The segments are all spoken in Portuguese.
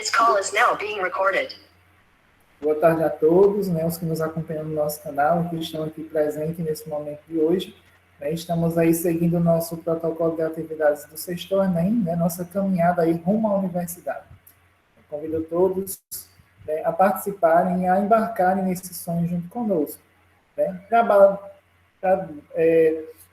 This call is now being recorded. Boa tarde a todos, né, os que nos acompanham no nosso canal, que estão aqui presentes nesse momento de hoje. Estamos aí seguindo o nosso protocolo de atividades do sexto Enem, né, nossa caminhada aí rumo à universidade. Eu convido todos, né, a participarem e a embarcarem nesse sonho junto conosco, né, para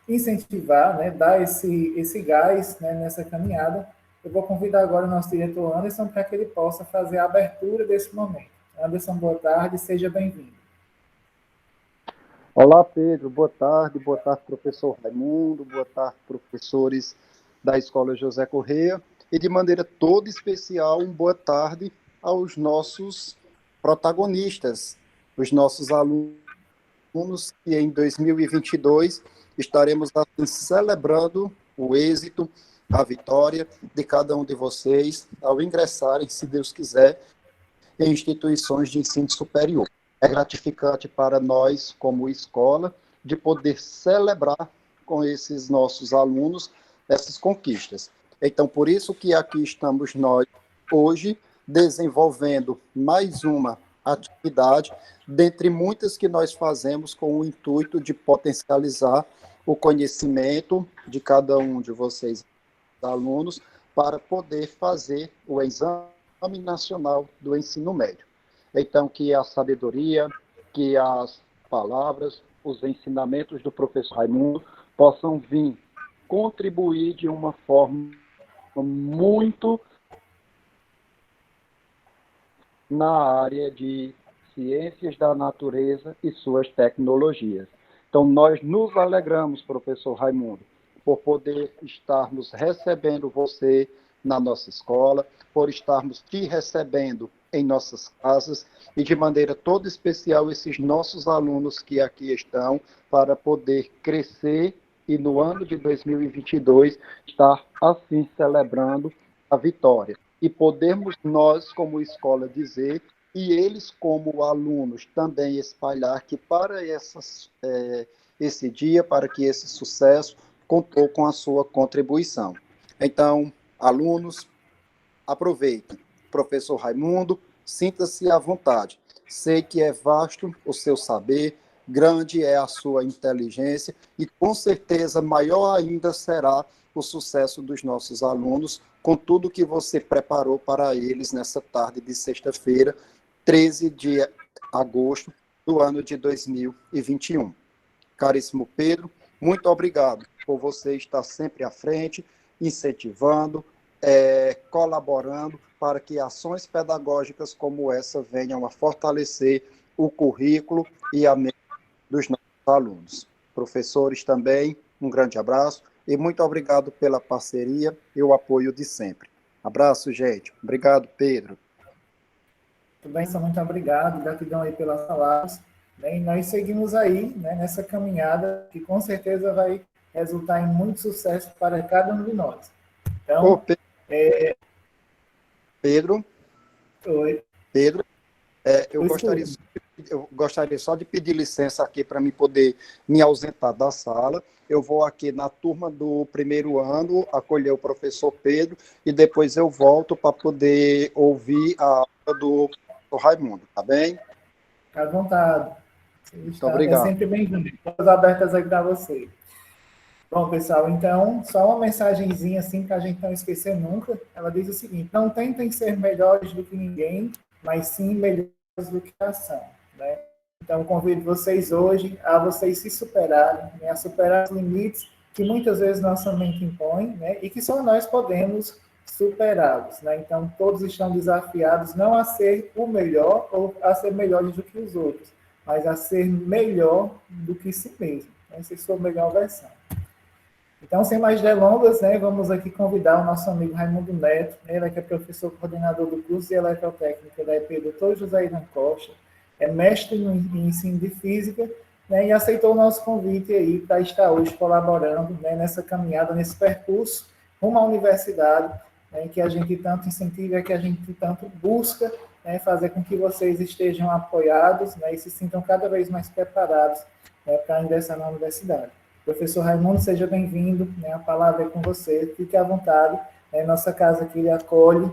incentivar, né, dar esse gás, né, nessa caminhada. Eu vou convidar agora o nosso diretor Anderson para que ele possa fazer a abertura desse momento. Anderson, boa tarde, seja bem-vindo. Olá, Pedro, boa tarde, professor Raimundo, boa tarde, professores da Escola José Correia, e de maneira toda especial, boa tarde aos nossos protagonistas, os nossos alunos que em 2022 estaremos assim, celebrando o êxito, a vitória de cada um de vocês ao ingressarem, se Deus quiser, em instituições de ensino superior. É gratificante para nós, como escola, de poder celebrar com esses nossos alunos essas conquistas. Então, por isso que aqui estamos nós, hoje, desenvolvendo mais uma atividade, dentre muitas que nós fazemos com o intuito de potencializar o conhecimento de cada um de vocês, alunos, para poder fazer o exame nacional do ensino médio. Então, que a sabedoria, que as palavras, os ensinamentos do professor Raimundo possam vir contribuir de uma forma muito na área de ciências da natureza e suas tecnologias. Então, nós nos alegramos, professor Raimundo, por poder estarmos recebendo você na nossa escola, por estarmos te recebendo em nossas casas e de maneira toda especial esses nossos alunos que aqui estão para poder crescer e no ano de 2022 estar assim celebrando a vitória. E podermos nós como escola dizer e eles como alunos também espalhar que para esse dia, para que esse sucesso contou com a sua contribuição. Então, alunos, aproveitem. Professor Raimundo, sinta-se à vontade. Sei que é vasto o seu saber, grande é a sua inteligência e, com certeza, maior ainda será o sucesso dos nossos alunos com tudo que você preparou para eles nessa tarde de sexta-feira, 13 de agosto do ano de 2021. Caríssimo Pedro, muito obrigado por você estar sempre à frente, incentivando, colaborando para que ações pedagógicas como essa venham a fortalecer o currículo e a mente dos nossos alunos. Professores também, um grande abraço e muito obrigado pela parceria e o apoio de sempre. Abraço, gente. Obrigado, Pedro. Tudo bem, muito obrigado. Gratidão aí pelas palavras. E nós seguimos aí, né, nessa caminhada que com certeza vai resultar em muito sucesso para cada um de nós. Então, Pedro? Oi. Pedro, eu gostaria só de pedir licença aqui para me poder me ausentar da sala. Eu vou aqui na turma do primeiro ano acolher o professor Pedro e depois eu volto para poder ouvir a aula do professor Raimundo, tá bem? Fica à vontade. Muito obrigado. É sempre bem-vindo. Todas abertas aí para você. Bom, pessoal, então, só uma mensagenzinha assim para a gente não esquecer nunca. Ela diz o seguinte: não tentem ser melhores do que ninguém, mas sim melhores do que a ação, né? Então, convido vocês hoje a vocês se superarem, né, a superar os limites que muitas vezes nossa mente impõe, né, e que só nós podemos superá-los, né? Então, todos estão desafiados não a ser o melhor ou a ser melhores do que os outros, mas a ser melhor do que si mesmo, né, ser sua melhor versão. Então, sem mais delongas, né, vamos aqui convidar o nosso amigo Raimundo Neto, ele que é professor coordenador do curso de Eletrotécnica da EP Dr. José Irã Costa, é mestre em ensino de física, né, e aceitou o nosso convite aí para estar hoje colaborando, né, nessa caminhada, nesse percurso rumo à universidade, né, que a gente tanto incentiva, que a gente tanto busca, né, fazer com que vocês estejam apoiados, né, e se sintam cada vez mais preparados, né, para ingressar na universidade. Professor Raimundo, seja bem-vindo, né, a palavra é com você, fique à vontade, nossa casa aqui lhe acolhe,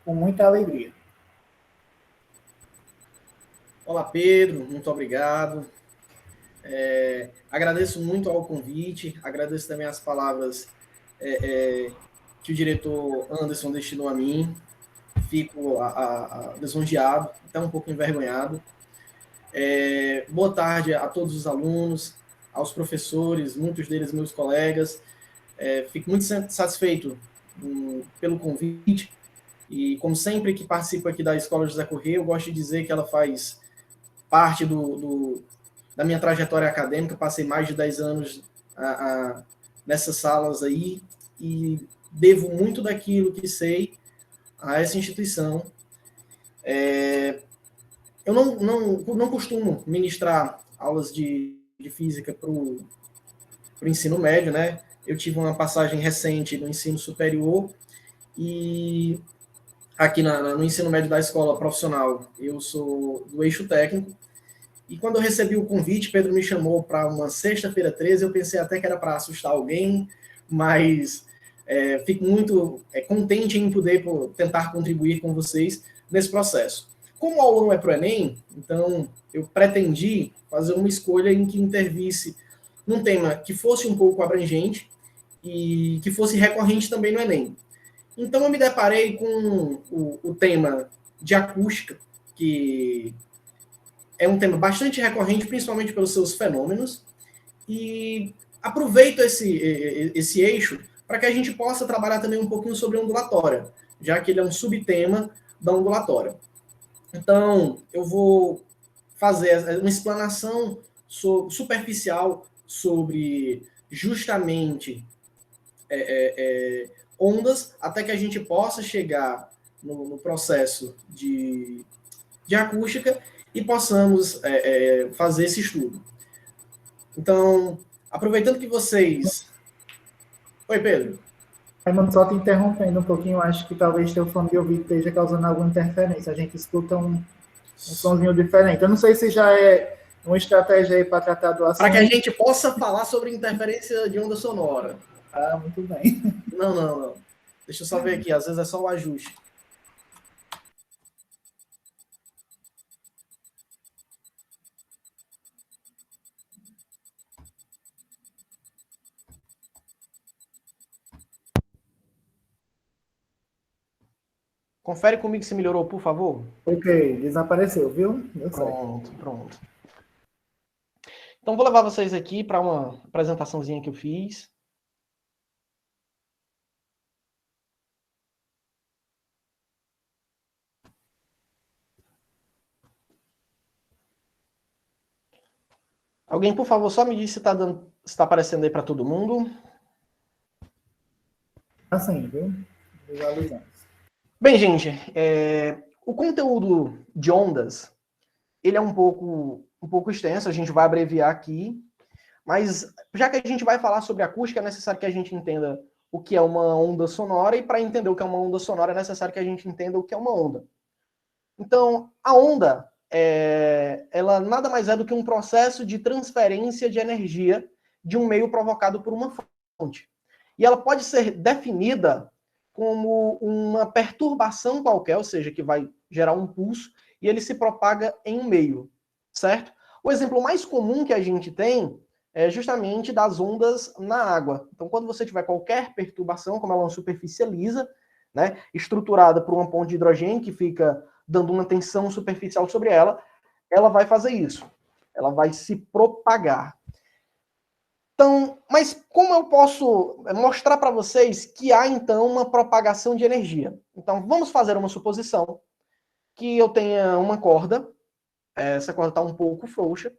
com muita alegria. Olá, Pedro, muito obrigado. Agradeço muito ao convite, agradeço também as palavras que o diretor Anderson destinou a mim. Fico lisonjeado, até um pouco envergonhado. Boa tarde a todos os alunos, aos professores, muitos deles meus colegas. Fico muito satisfeito pelo convite e, como sempre que participo aqui da Escola José Corrêa, eu gosto de dizer que ela faz parte da minha trajetória acadêmica. Passei mais de 10 anos nessas salas aí e devo muito daquilo que sei a essa instituição. Eu não costumo ministrar aulas de física para o ensino médio, né? Eu tive uma passagem recente no ensino superior e aqui no ensino médio da escola profissional eu sou do eixo técnico. E quando eu recebi o convite, Pedro me chamou para uma sexta-feira 13, eu pensei até que era para assustar alguém, mas fico muito contente em poder tentar contribuir com vocês nesse processo. Como o aluno é para o Enem, então eu pretendi fazer uma escolha em que intervisse num tema que fosse um pouco abrangente e que fosse recorrente também no Enem. Então eu me deparei com o tema de acústica, que é um tema bastante recorrente, principalmente pelos seus fenômenos, e aproveito esse eixo para que a gente possa trabalhar também um pouquinho sobre ondulatória, já que ele é um subtema da ondulatória. Então, eu vou fazer uma explanação superficial sobre justamente ondas, até que a gente possa chegar no processo de acústica e possamos fazer esse estudo. Então, aproveitando que vocês... Oi, Pedro. Raimundo, só te interrompendo um pouquinho, acho que talvez teu fone de ouvido esteja causando alguma interferência. A gente escuta um sonzinho diferente. Eu não sei se já é uma estratégia aí para tratar do assunto. Para que a gente possa falar sobre interferência de onda sonora. Ah, muito bem. Não. Deixa eu só ver aqui, às vezes é só o ajuste. Confere comigo se melhorou, por favor. Ok, desapareceu, viu? Deu certo. Pronto. Então, vou levar vocês aqui para uma apresentaçãozinha que eu fiz. Alguém, por favor, só me diz se está aparecendo aí para todo mundo. Assim, viu? Visualizamos. Bem, gente, o conteúdo de ondas, ele é um pouco extenso, a gente vai abreviar aqui, mas já que a gente vai falar sobre acústica, é necessário que a gente entenda o que é uma onda sonora, e para entender o que é uma onda sonora, é necessário que a gente entenda o que é uma onda. Então, a onda, ela nada mais é do que um processo de transferência de energia de um meio provocado por uma fonte. E ela pode ser definida como uma perturbação qualquer, ou seja, que vai gerar um pulso, e ele se propaga em um meio, certo? O exemplo mais comum que a gente tem é justamente das ondas na água. Então, quando você tiver qualquer perturbação, como ela é uma superfície lisa, né, estruturada por uma ponte de hidrogênio que fica dando uma tensão superficial sobre ela, ela vai fazer isso. Ela vai se propagar. Então, mas como eu posso mostrar para vocês que há, então, uma propagação de energia? Então, vamos fazer uma suposição que eu tenha uma corda, essa corda está um pouco frouxa,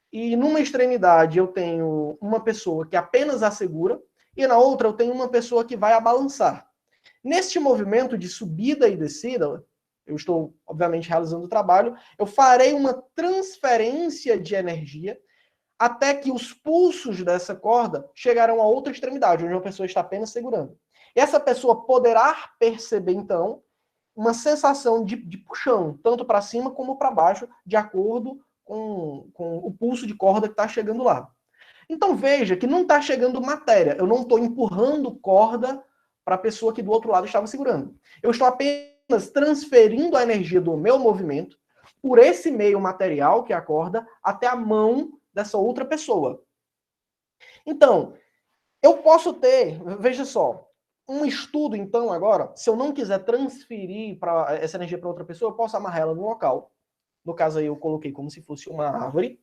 e numa extremidade eu tenho uma pessoa que apenas a segura, e na outra eu tenho uma pessoa que vai a balançar. Neste movimento de subida e descida, eu estou, obviamente, realizando o trabalho, eu farei uma transferência de energia até que os pulsos dessa corda chegarão a outra extremidade, onde uma pessoa está apenas segurando. E essa pessoa poderá perceber, então, uma sensação de puxão, tanto para cima como para baixo, de acordo com o pulso de corda que está chegando lá. Então veja que não está chegando matéria, eu não estou empurrando corda para a pessoa que do outro lado estava segurando. Eu estou apenas transferindo a energia do meu movimento por esse meio material, que é a corda, até a mão dessa outra pessoa. Então, eu posso ter, veja só, um estudo, então, agora, se eu não quiser transferir essa energia para outra pessoa, eu posso amarrar ela no local. No caso aí, eu coloquei como se fosse uma árvore.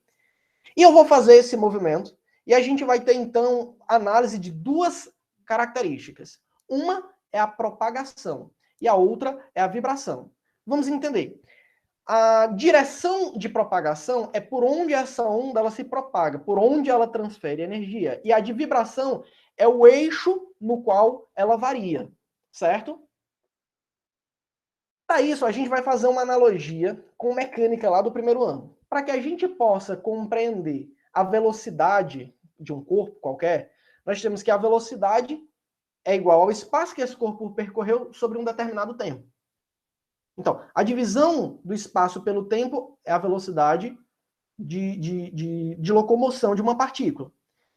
E eu vou fazer esse movimento. E a gente vai ter, então, análise de duas características. Uma é a propagação e a outra é a vibração. Vamos entender. A direção de propagação é por onde essa onda ela se propaga, por onde ela transfere energia. E a de vibração é o eixo no qual ela varia, certo? Para isso, a gente vai fazer uma analogia com mecânica lá do primeiro ano. Para que a gente possa compreender a velocidade de um corpo qualquer, nós temos que a velocidade é igual ao espaço que esse corpo percorreu sobre um determinado tempo. Então, a divisão do espaço pelo tempo é a velocidade de locomoção de uma partícula.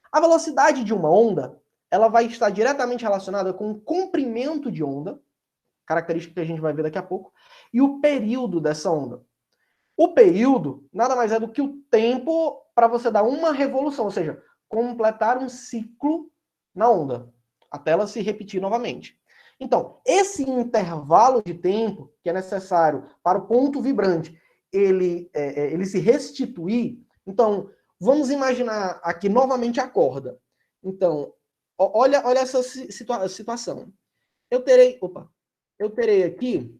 A velocidade de uma onda, ela vai estar diretamente relacionada com o comprimento de onda, característica que a gente vai ver daqui a pouco, e o período dessa onda. O período nada mais é do que o tempo para você dar uma revolução, ou seja, completar um ciclo na onda, até ela se repetir novamente. Então, esse intervalo de tempo que é necessário para o ponto vibrante ele se restituir, então, vamos imaginar aqui novamente a corda. Então, olha essa situação. Eu terei aqui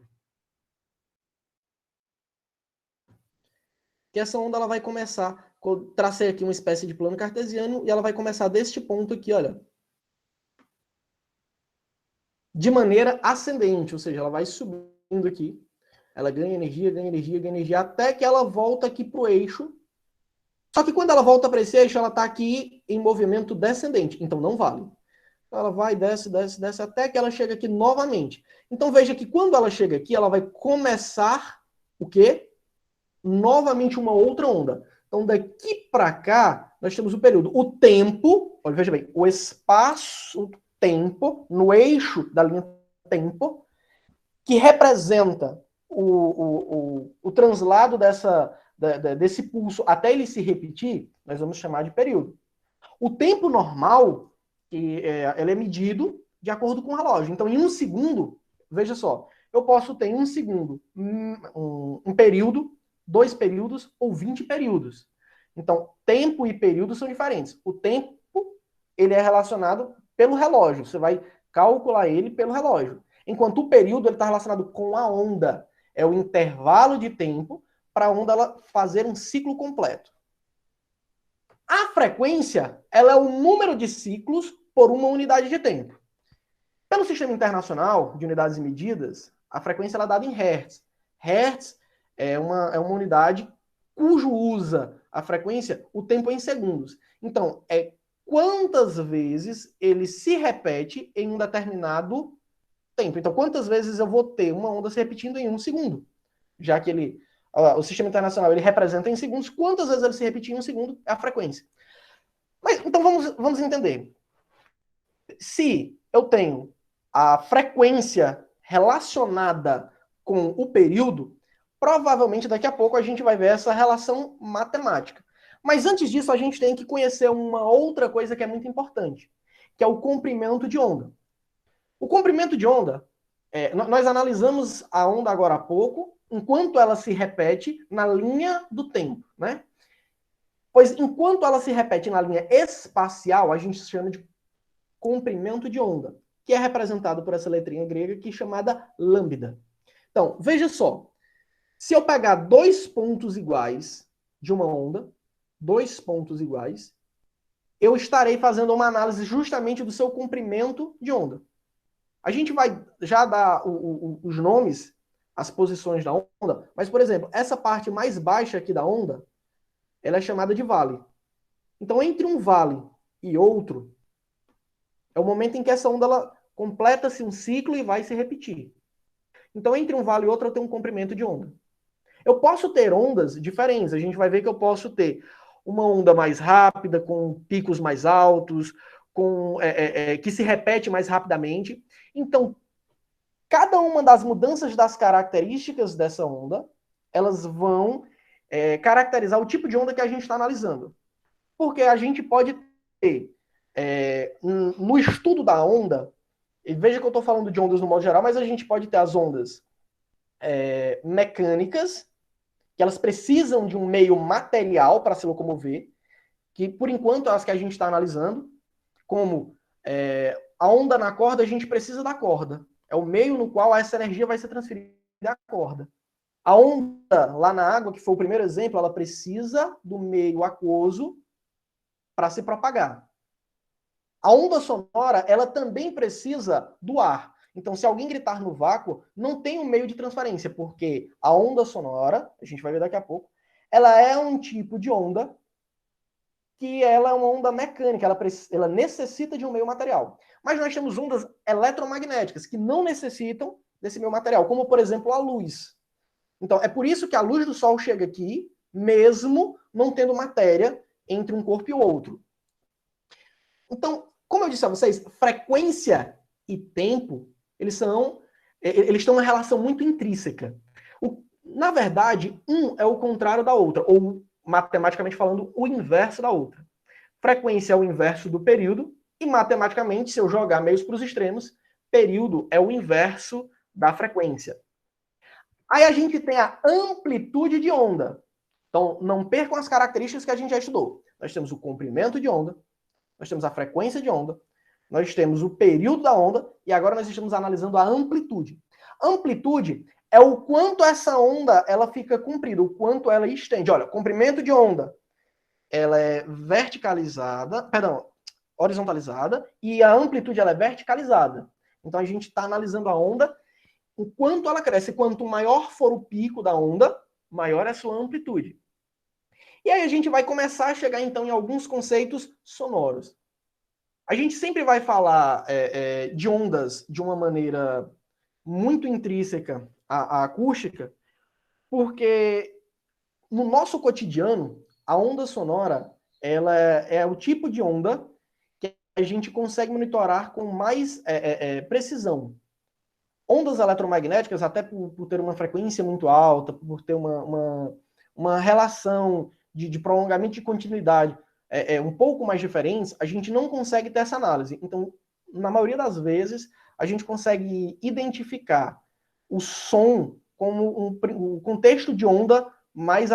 que essa onda ela vai começar, tracei aqui uma espécie de plano cartesiano e ela vai começar deste ponto aqui, olha, de maneira ascendente, ou seja, ela vai subindo aqui, ela ganha energia, ganha energia, ganha energia, até que ela volta aqui para o eixo. Só que quando ela volta para esse eixo, ela está aqui em movimento descendente, então não vale. Ela vai, desce, desce, desce, até que ela chega aqui novamente. Então veja que quando ela chega aqui, ela vai começar o quê? Novamente uma outra onda. Então daqui para cá, nós temos o período. O tempo, olha, veja bem, o espaço-tempo, no eixo da linha tempo, que representa o translado desse pulso até ele se repetir, nós vamos chamar de período. O tempo normal, ele é medido de acordo com o relógio. Então, em um segundo, veja só, eu posso ter em um segundo um período, 2 períodos ou 20 períodos. Então, tempo e período são diferentes. O tempo, ele é relacionado pelo relógio. Você vai calcular ele pelo relógio. Enquanto o período ele está relacionado com a onda. É o intervalo de tempo para a onda ela fazer um ciclo completo. A frequência ela é o número de ciclos por uma unidade de tempo. Pelo Sistema Internacional de Unidades e Medidas, a frequência ela é dada em Hertz. Hertz é uma unidade cujo usa a frequência o tempo em segundos. Então, é quantas vezes ele se repete em um determinado tempo. Então, quantas vezes eu vou ter uma onda se repetindo em um segundo? Já que o Sistema Internacional ele representa em segundos, quantas vezes ele se repetir em um segundo é a frequência. Mas, então, vamos entender. Se eu tenho a frequência relacionada com o período, provavelmente daqui a pouco a gente vai ver essa relação matemática. Mas antes disso, a gente tem que conhecer uma outra coisa que é muito importante, que é o comprimento de onda. O comprimento de onda, nós analisamos a onda agora há pouco, enquanto ela se repete na linha do tempo, né? Pois enquanto ela se repete na linha espacial, a gente chama de comprimento de onda, que é representado por essa letrinha grega aqui chamada lambda. Então, veja só. Se eu pegar 2 pontos iguais de uma onda, 2 pontos iguais, eu estarei fazendo uma análise justamente do seu comprimento de onda. A gente vai já dar os nomes, as posições da onda, mas, por exemplo, essa parte mais baixa aqui da onda, ela é chamada de vale. Então, entre um vale e outro, é o momento em que essa onda ela completa-se um ciclo e vai se repetir. Então, entre um vale e outro, eu tenho um comprimento de onda. Eu posso ter ondas diferentes. A gente vai ver que eu posso ter uma onda mais rápida, com picos mais altos, que se repete mais rapidamente. Então, cada uma das mudanças das características dessa onda, elas vão caracterizar o tipo de onda que a gente está analisando. Porque a gente pode ter, no estudo da onda, e veja que eu estou falando de ondas no modo geral, mas a gente pode ter as ondas mecânicas, que elas precisam de um meio material para se locomover, que por enquanto é as que a gente está analisando, como a onda na corda, a gente precisa da corda. É o meio no qual essa energia vai ser transferida à corda. A onda lá na água, que foi o primeiro exemplo, ela precisa do meio aquoso para se propagar. A onda sonora, ela também precisa do ar. Então, se alguém gritar no vácuo, não tem um meio de transferência, porque a onda sonora, a gente vai ver daqui a pouco, ela é um tipo de onda que ela é uma onda mecânica, ela necessita de um meio material. Mas nós temos ondas eletromagnéticas que não necessitam desse meio material, como, por exemplo, a luz. Então, é por isso que a luz do Sol chega aqui, mesmo não tendo matéria entre um corpo e o outro. Então, como eu disse a vocês, frequência e tempo, eles têm uma relação muito intrínseca. Na verdade, um é o contrário da outra, ou, matematicamente falando, o inverso da outra. Frequência é o inverso do período, e matematicamente, se eu jogar meios para os extremos, período é o inverso da frequência. Aí a gente tem a amplitude de onda. Então, não percam as características que a gente já estudou. Nós temos o comprimento de onda, nós temos a frequência de onda, nós temos o período da onda, e agora nós estamos analisando a amplitude. Amplitude é o quanto essa onda ela fica comprida, o quanto ela estende. Olha, comprimento de onda, ela é horizontalizada, e a amplitude ela é verticalizada. Então a gente está analisando a onda, o quanto ela cresce. Quanto maior for o pico da onda, maior é a sua amplitude. E aí a gente vai começar a chegar, então, em alguns conceitos sonoros. A gente sempre vai falar de ondas de uma maneira muito intrínseca à acústica, porque no nosso cotidiano, a onda sonora ela é o tipo de onda que a gente consegue monitorar com mais precisão. Ondas eletromagnéticas, até por ter uma frequência muito alta, por ter uma relação de prolongamento de continuidade um pouco mais diferentes, a gente não consegue ter essa análise. Então, na maioria das vezes, a gente consegue identificar o som como o contexto de onda mais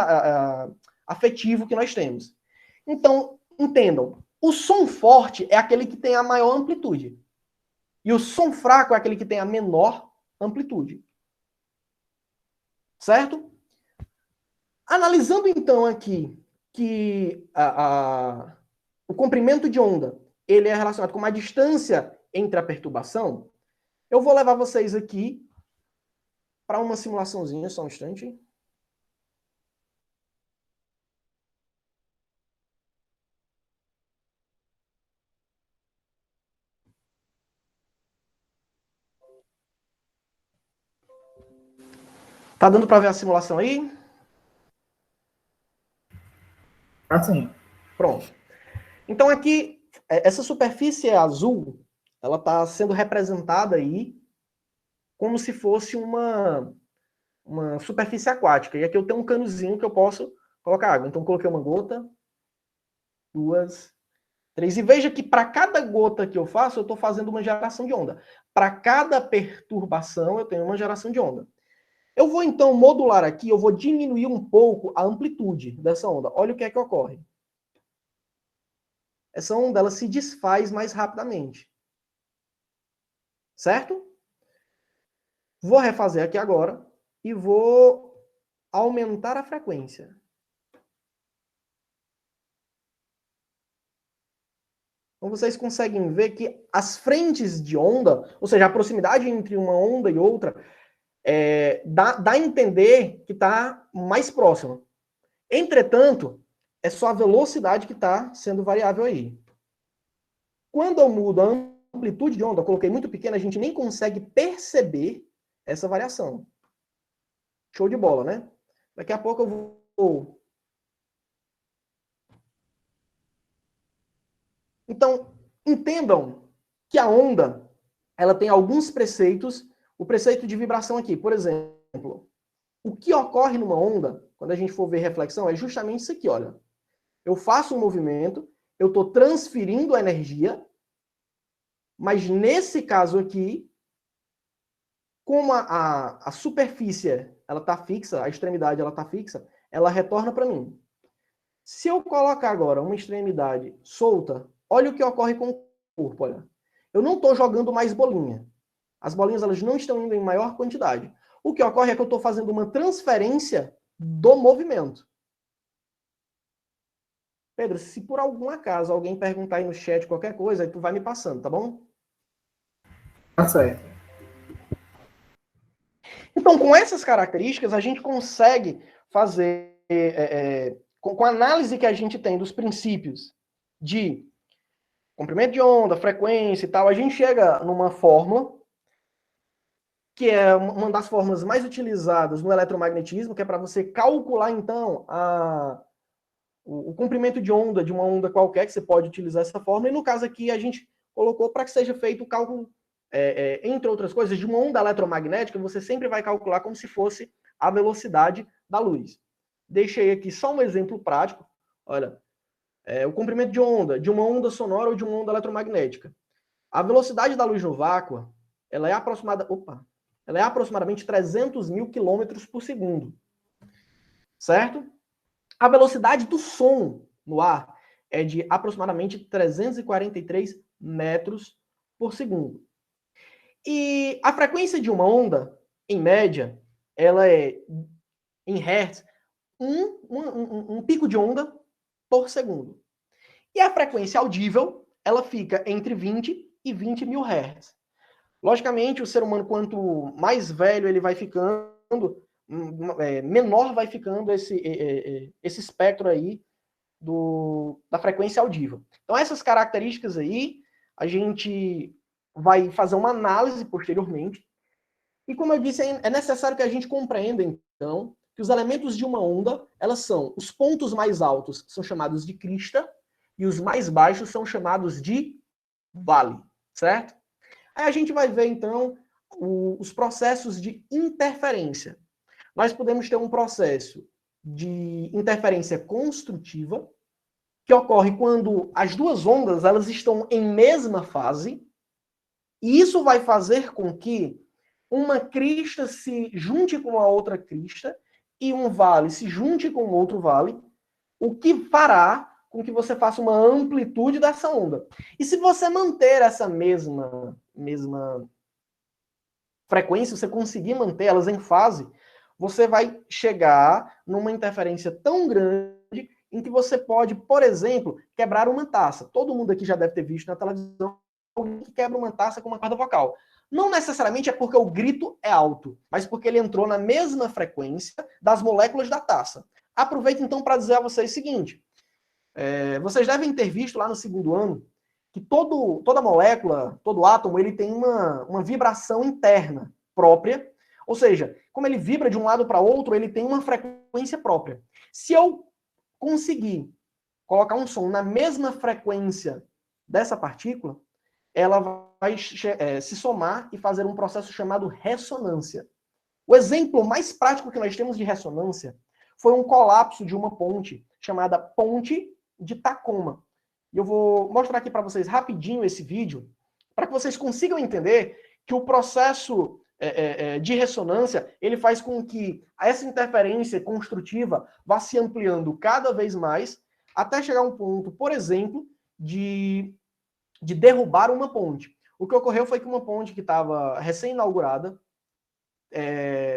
afetivo que nós temos. Então, entendam, o som forte é aquele que tem a maior amplitude. E o som fraco é aquele que tem a menor amplitude. Certo? Analisando então aqui que o comprimento de onda ele é relacionado com uma distância entre a perturbação, eu vou levar vocês aqui para uma simulaçãozinha, só um instante. Tá dando para ver a simulação aí? Assim. Pronto. Então aqui, essa superfície azul, ela está sendo representada aí como se fosse uma superfície aquática. E aqui eu tenho um canozinho que eu posso colocar água. Então coloquei uma gota, 2, 3. E veja que para cada gota que eu faço, eu estou fazendo uma geração de onda. Para cada perturbação, eu tenho uma geração de onda. Eu vou então modular aqui, eu vou diminuir um pouco a amplitude dessa onda. Olha o que é que ocorre. Essa onda ela se desfaz mais rapidamente. Certo? Vou refazer aqui agora e vou aumentar a frequência. Então vocês conseguem ver que as frentes de onda, ou seja, a proximidade entre uma onda e outra, dá a entender que está mais próxima. Entretanto, é só a velocidade que está sendo variável aí. Quando eu mudo a amplitude de onda, eu coloquei muito pequena, a gente nem consegue perceber essa variação. Show de bola, né? Daqui a pouco eu vou... Então, entendam que a onda ela tem alguns preceitos o preceito de vibração aqui. Por exemplo, o que ocorre numa onda, quando a gente for ver reflexão, é justamente isso aqui, olha. Eu faço um movimento, eu estou transferindo a energia, mas nesse caso aqui, como a superfície ela está fixa, a extremidade ela está fixa, ela retorna para mim. Se eu colocar agora uma extremidade solta, olha o que ocorre com o corpo. Olha. Eu não estou jogando mais bolinha. As bolinhas elas não estão indo em maior quantidade. O que ocorre é que eu estou fazendo uma transferência do movimento. Pedro, se por algum acaso alguém perguntar aí no chat qualquer coisa, aí tu vai me passando, tá bom? Tá certo. Então, com essas características, a gente consegue fazer, com a análise que a gente tem dos princípios de comprimento de onda, frequência e tal, a gente chega numa fórmula que é uma das formas mais utilizadas no eletromagnetismo, que é para você calcular, então, o comprimento de onda de uma onda qualquer, que você pode utilizar essa fórmula, e no caso aqui a gente colocou para que seja feito o cálculo, entre outras coisas, de uma onda eletromagnética, você sempre vai calcular como se fosse a velocidade da luz. Deixei aqui só um exemplo prático. Olha, o comprimento de uma onda sonora ou de uma onda eletromagnética. A velocidade da luz no vácuo, ela é aproximadamente 300 mil quilômetros por segundo. Certo? A velocidade do som no ar é de aproximadamente 343 metros por segundo. E a frequência de uma onda, em média, ela é, em hertz, um pico de onda por segundo. E a frequência audível, ela fica entre 20 e 20 mil hertz. Logicamente, o ser humano, quanto mais velho ele vai ficando, menor vai ficando esse espectro aí da frequência audível. Então, essas características aí, a gente vai fazer uma análise posteriormente. E, como eu disse, é necessário que a gente compreenda, então, que os elementos de uma onda, elas são, os pontos mais altos são chamados de crista, e os mais baixos são chamados de vale, certo? Aí a gente vai ver, então, os processos de interferência. Nós podemos ter um processo de interferência construtiva, que ocorre quando as duas ondas elas estão em mesma fase, e isso vai fazer com que uma crista se junte com a outra crista e um vale se junte com outro vale, o que fará com que você faça uma amplitude dessa onda. E se você manter essa mesma frequência, você conseguir manter elas em fase, você vai chegar numa interferência tão grande em que você pode, por exemplo, quebrar uma taça. Todo mundo aqui já deve ter visto na televisão alguém que quebra uma taça com uma corda vocal. Não necessariamente é porque o grito é alto, mas porque ele entrou na mesma frequência das moléculas da taça. Aproveito então para dizer a vocês o seguinte, vocês devem ter visto lá no segundo ano que toda molécula, todo átomo, ele tem uma vibração interna própria, ou seja, como ele vibra de um lado para outro, ele tem uma frequência própria. Se eu conseguir colocar um som na mesma frequência dessa partícula, ela vai se somar e fazer um processo chamado ressonância. O exemplo mais prático que nós temos de ressonância foi um colapso de uma ponte, chamada Ponte de Tacoma. E eu vou mostrar aqui para vocês rapidinho esse vídeo, para que vocês consigam entender que o processo de ressonância, ele faz com que essa interferência construtiva vá se ampliando cada vez mais, até chegar a um ponto, por exemplo, de derrubar uma ponte. O que ocorreu foi que uma ponte que estava recém-inaugurada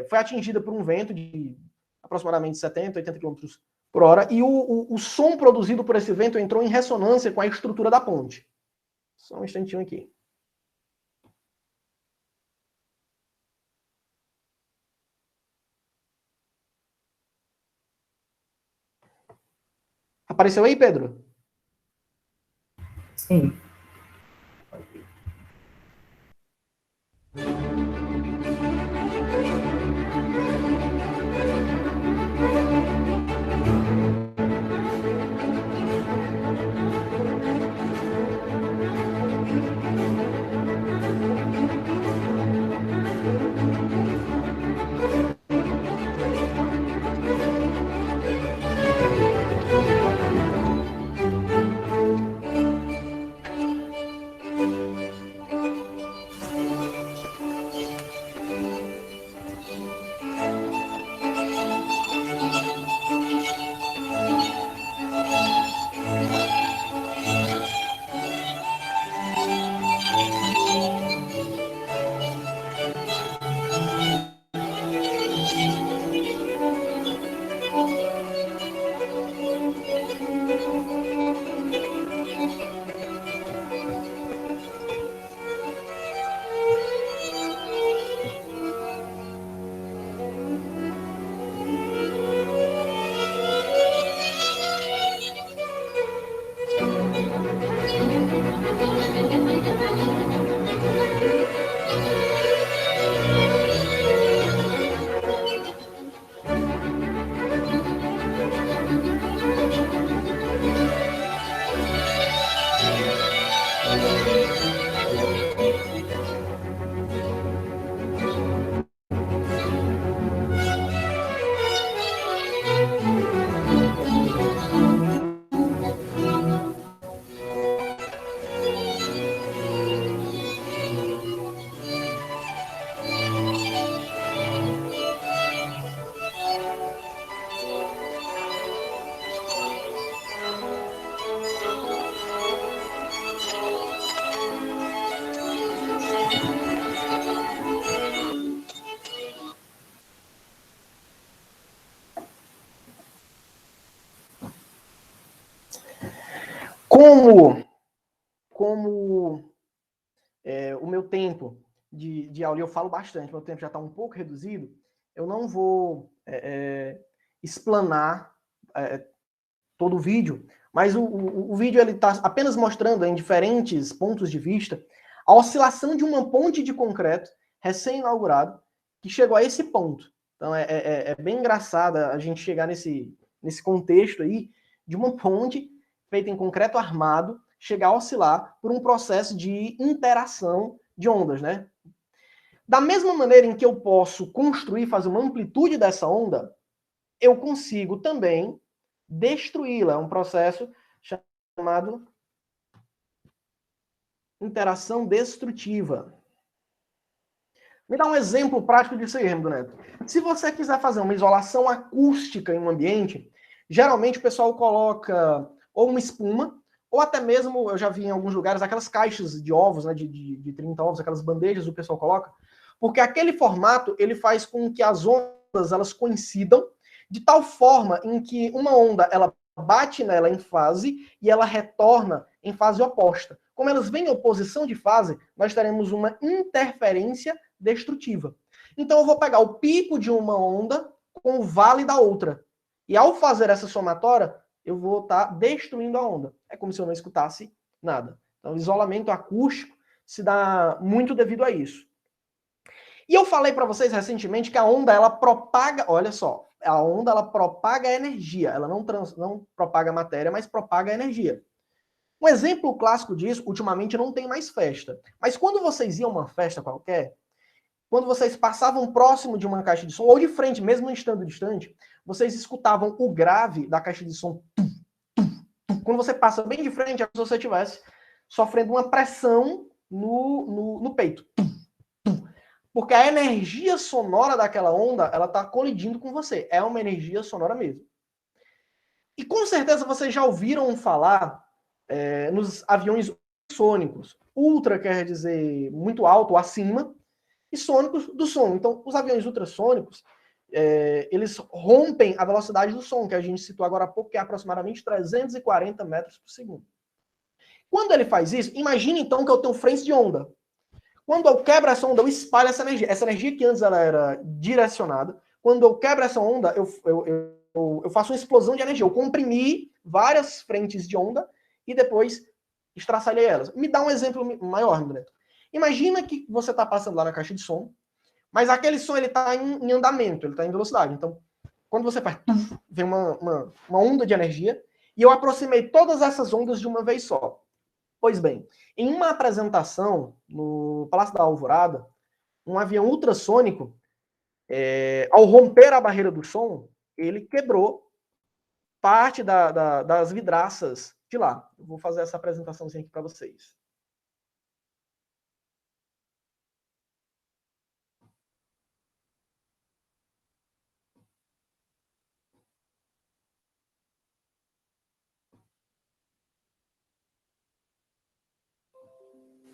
foi atingida por um vento de aproximadamente 70, 80 km por hora, e o som produzido por esse vento entrou em ressonância com a estrutura da ponte. Só um instantinho aqui. Apareceu aí, Pedro? Sim. como o meu tempo de aula, eu falo bastante, meu tempo já está um pouco reduzido, eu não vou explanar todo o vídeo, mas o vídeo está apenas mostrando em diferentes pontos de vista a oscilação de uma ponte de concreto recém-inaugurado que chegou a esse ponto. Então é bem engraçada a gente chegar nesse contexto aí de uma ponte feita em concreto armado chegar a oscilar por um processo de interação de ondas, né? Da mesma maneira em que eu posso construir, fazer uma amplitude dessa onda, eu consigo também destruí-la. É um processo chamado interação destrutiva. Me dá um exemplo prático disso aí, Raimundo Neto. Se você quiser fazer uma isolação acústica em um ambiente, geralmente o pessoal coloca ou uma espuma, ou até mesmo, eu já vi em alguns lugares, aquelas caixas de ovos, né, de 30 ovos, aquelas bandejas o pessoal coloca, porque aquele formato, ele faz com que as ondas, elas coincidam, de tal forma em que uma onda, ela bate nela em fase, e ela retorna em fase oposta. Como elas vêm em oposição de fase, nós teremos uma interferência destrutiva. Então eu vou pegar o pico de uma onda com o vale da outra. E ao fazer essa somatória, eu vou estar destruindo a onda. É como se eu não escutasse nada. Então o isolamento acústico se dá muito devido a isso. E eu falei para vocês recentemente que a onda, ela propaga, olha só, a onda, ela propaga energia. Ela não propaga matéria, mas propaga energia. Um exemplo clássico disso, ultimamente não tem mais festa. Mas quando vocês iam a uma festa qualquer, quando vocês passavam próximo de uma caixa de som, ou de frente, mesmo estando distante, vocês escutavam o grave da caixa de som. Quando você passa bem de frente, é como se você estivesse sofrendo uma pressão no peito. Porque a energia sonora daquela onda, ela está colidindo com você. É uma energia sonora mesmo. E com certeza vocês já ouviram falar nos aviões sônicos. Ultra quer dizer muito alto, acima, e sônicos do som. Então, os aviões ultrassônicos, eles rompem a velocidade do som, que a gente citou agora há pouco, que é aproximadamente 340 metros por segundo. Quando ele faz isso, imagine então que eu tenho frentes de onda. Quando eu quebro essa onda, eu espalho essa energia. Essa energia que antes ela era direcionada, quando eu quebro essa onda, eu faço uma explosão de energia. Eu comprimi várias frentes de onda e depois estraçalhei elas. Me dá um exemplo maior, André. Imagina que você está passando lá na caixa de som, mas aquele som está em andamento, ele está em velocidade. Então, quando você faz, vem uma onda de energia, e eu aproximei todas essas ondas de uma vez só. Pois bem, em uma apresentação no Palácio da Alvorada, um avião ultrassônico, ao romper a barreira do som, ele quebrou parte das vidraças de lá. Eu vou fazer essa apresentaçãozinha aqui para vocês.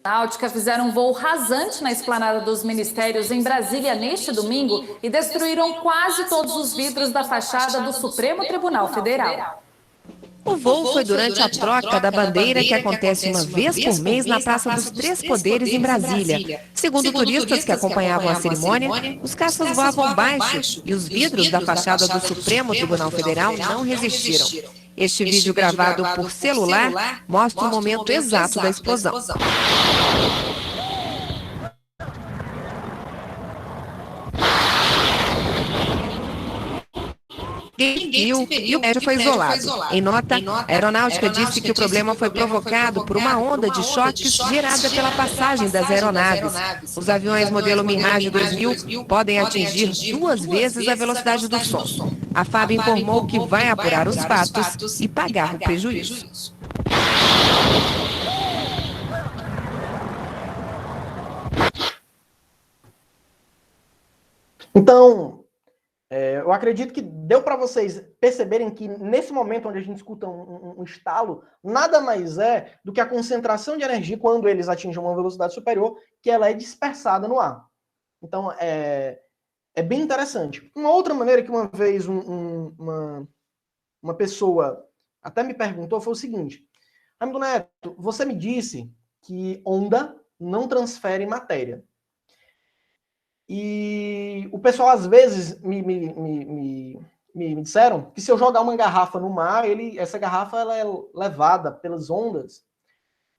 Náutica fizeram um voo rasante na esplanada dos ministérios em Brasília neste domingo e destruíram quase todos os vidros da fachada do Supremo Tribunal Federal. O voo foi durante a troca da bandeira que acontece uma vez por mês na Praça dos Três Poderes, em Brasília. Segundo turistas que acompanhavam a cerimônia, os caças voavam baixo e os vidros da fachada do Supremo Tribunal Federal não resistiram. Este vídeo gravado por celular mostra o momento exato da explosão. Ninguém viu e o prédio foi isolado. Em nota, a aeronáutica disse que o problema foi provocado por uma onda de choques gerada pela passagem das aeronaves. Os aviões modelo Mirage 2000 podem atingir 2 vezes a velocidade do som. A FAB informou que vai apurar os fatos e pagar o prejuízo. Então, eu acredito que deu para vocês perceberem que nesse momento onde a gente escuta um estalo, nada mais é do que a concentração de energia quando eles atingem uma velocidade superior, que ela é dispersada no ar. Então, é bem interessante. Uma outra maneira que uma vez uma pessoa até me perguntou foi o seguinte: Raimundo Neto, você me disse que onda não transfere matéria. E o pessoal, às vezes, me disseram que se eu jogar uma garrafa no mar, essa garrafa ela é levada pelas ondas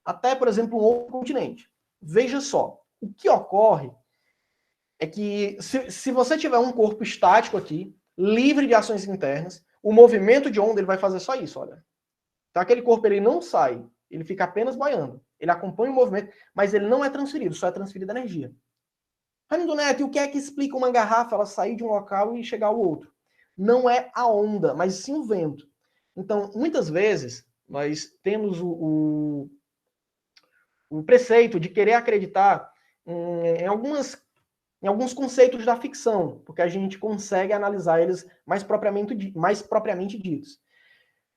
até, por exemplo, um outro continente. Veja só, o que ocorre é que se você tiver um corpo estático aqui, livre de ações internas, o movimento de onda ele vai fazer só isso, olha. Então aquele corpo ele não sai, ele fica apenas boiando. Ele acompanha o movimento, mas ele não é transferido, só é transferida energia. Raimundo Neto, e o que é que explica uma garrafa ela sair de um local e chegar ao outro? Não é a onda, mas sim o vento. Então, muitas vezes, nós temos o preceito de querer acreditar em alguns conceitos da ficção, porque a gente consegue analisar eles mais propriamente ditos.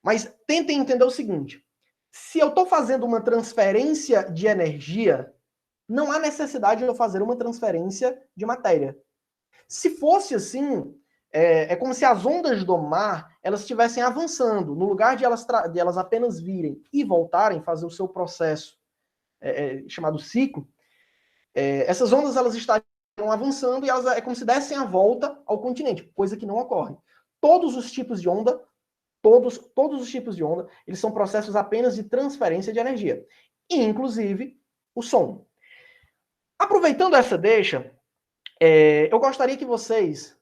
Mas tentem entender o seguinte, se eu estou fazendo uma transferência de energia, não há necessidade de eu fazer uma transferência de matéria. Se fosse assim, é como se as ondas do mar elas estivessem avançando. No lugar de elas apenas virem e voltarem, fazer o seu processo chamado ciclo, essas ondas elas estariam avançando e elas é como se dessem a volta ao continente, coisa que não ocorre. Todos os tipos de onda, todos os tipos de onda, eles são processos apenas de transferência de energia. E, inclusive, o som. Aproveitando essa deixa, eu gostaria que vocês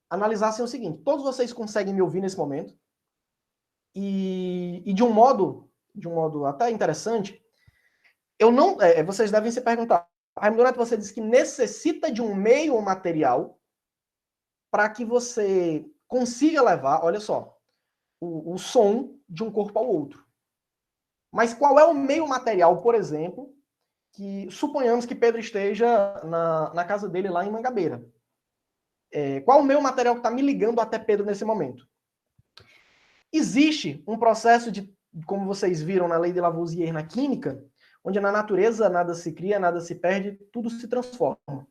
analisassem o seguinte. Todos vocês conseguem me ouvir nesse momento? E de um modo até interessante, vocês devem se perguntar, Raimundo Neto, você disse que necessita de um meio material para que você consiga levar, olha só, o som de um corpo ao outro. Mas qual é o meio material, por exemplo, que suponhamos que Pedro esteja na casa dele lá em Mangabeira? Qual o meio material que está me ligando até Pedro nesse momento? Existe um processo de, como vocês viram na lei de Lavoisier na química, onde na natureza nada se cria, nada se perde, tudo se transforma.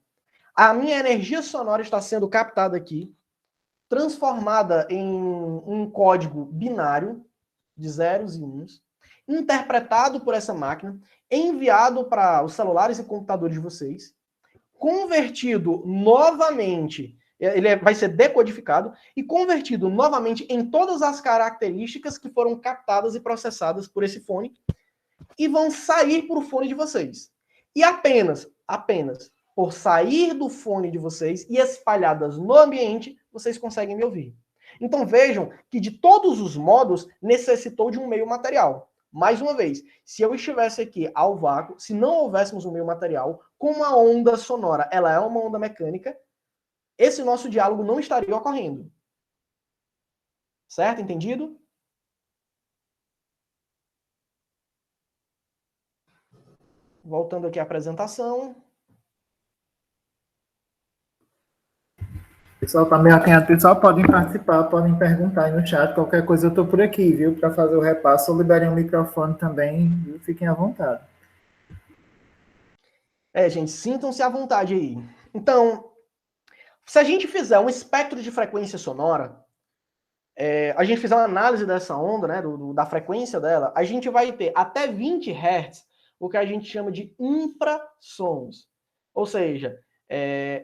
A minha energia sonora está sendo captada aqui, transformada em um código binário de zeros e uns, interpretado por essa máquina, enviado para os celulares e computadores de vocês, convertido novamente, ele vai ser decodificado e convertido novamente em todas as características que foram captadas e processadas por esse fone e vão sair por fone de vocês. E apenas por sair do fone de vocês e espalhadas no ambiente, vocês conseguem me ouvir. Então vejam que de todos os modos necessitou de um meio material. Mais uma vez, se eu estivesse aqui ao vácuo, se não houvéssemos um meio material, como a onda sonora ela é uma onda mecânica, esse nosso diálogo não estaria ocorrendo. Certo? Entendido? Voltando aqui à apresentação. Pessoal, tá meio atento. Pessoal, podem participar, podem perguntar aí no chat. Qualquer coisa eu estou por aqui, viu? Para fazer o repasso. Eu liberei o microfone também. E fiquem à vontade. Gente, sintam-se à vontade aí. Então, se a gente fizer um espectro de frequência sonora, a gente fizer uma análise dessa onda, né, da frequência dela, a gente vai ter até 20 Hz, o que a gente chama de infrassons. Ou seja,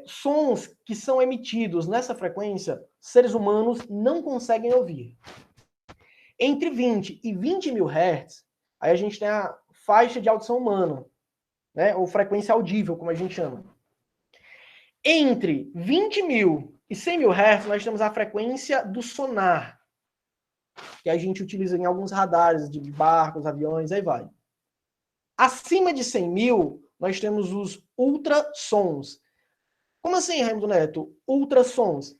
sons que são emitidos nessa frequência, seres humanos não conseguem ouvir. Entre 20 e 20 mil Hz, aí a gente tem a faixa de audição humana, né, ou frequência audível, como a gente chama. Entre 20 mil e 100 mil Hz, nós temos a frequência do sonar, que a gente utiliza em alguns radares de barcos, aviões, aí vai. Acima de 100 mil, nós temos os ultrassons. Como assim, Raimundo Neto? Ultrassons.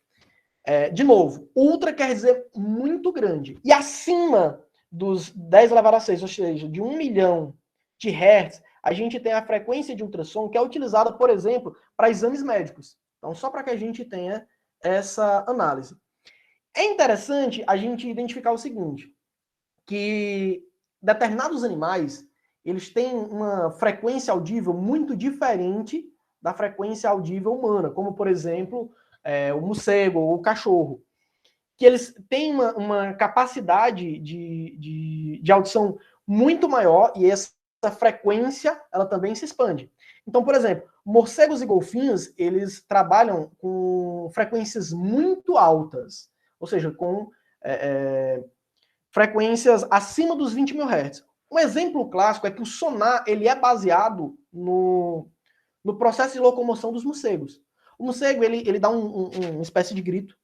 De novo, ultra quer dizer muito grande. E acima dos 10 elevado a 6, ou seja, de 1 milhão de Hertz, a gente tem a frequência de ultrassom que é utilizada, por exemplo, para exames médicos. Então, só para que a gente tenha essa análise. É interessante a gente identificar o seguinte, que determinados animais, eles têm uma frequência audível muito diferente da frequência audível humana, como, por exemplo, o morcego ou o cachorro, que eles têm uma capacidade de audição muito maior e essa frequência ela também se expande. Então, por exemplo, morcegos e golfinhos, eles trabalham com frequências muito altas, ou seja, com frequências acima dos 20 mil Hz. Um exemplo clássico é que o sonar ele é baseado no processo de locomoção dos morcegos. O morcego ele dá uma espécie de grito,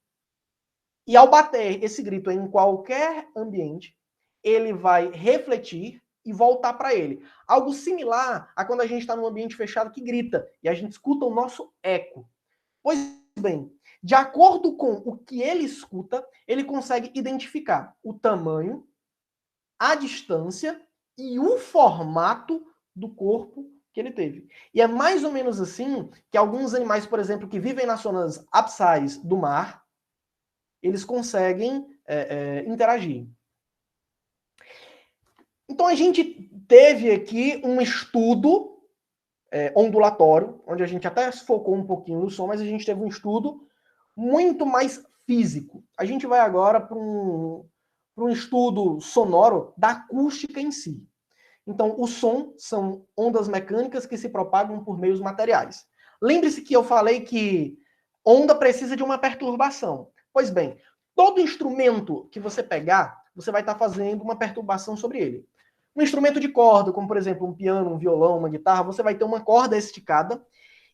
e ao bater esse grito em qualquer ambiente, ele vai refletir e voltar para ele. Algo similar a quando a gente está num ambiente fechado que grita e a gente escuta o nosso eco. Pois bem, de acordo com o que ele escuta, ele consegue identificar o tamanho, a distância e o formato do corpo que ele teve. E é mais ou menos assim que alguns animais, por exemplo, que vivem nas zonas abissais do mar, eles conseguem interagir. Então a gente teve aqui um estudo ondulatório, onde a gente até focou um pouquinho no som, mas a gente teve um estudo muito mais físico. A gente vai agora para um estudo sonoro da acústica em si. Então, o som são ondas mecânicas que se propagam por meios materiais. Lembre-se que eu falei que onda precisa de uma perturbação. Pois bem, todo instrumento que você pegar, você vai estar fazendo uma perturbação sobre ele. Um instrumento de corda, como por exemplo um piano, um violão, uma guitarra, você vai ter uma corda esticada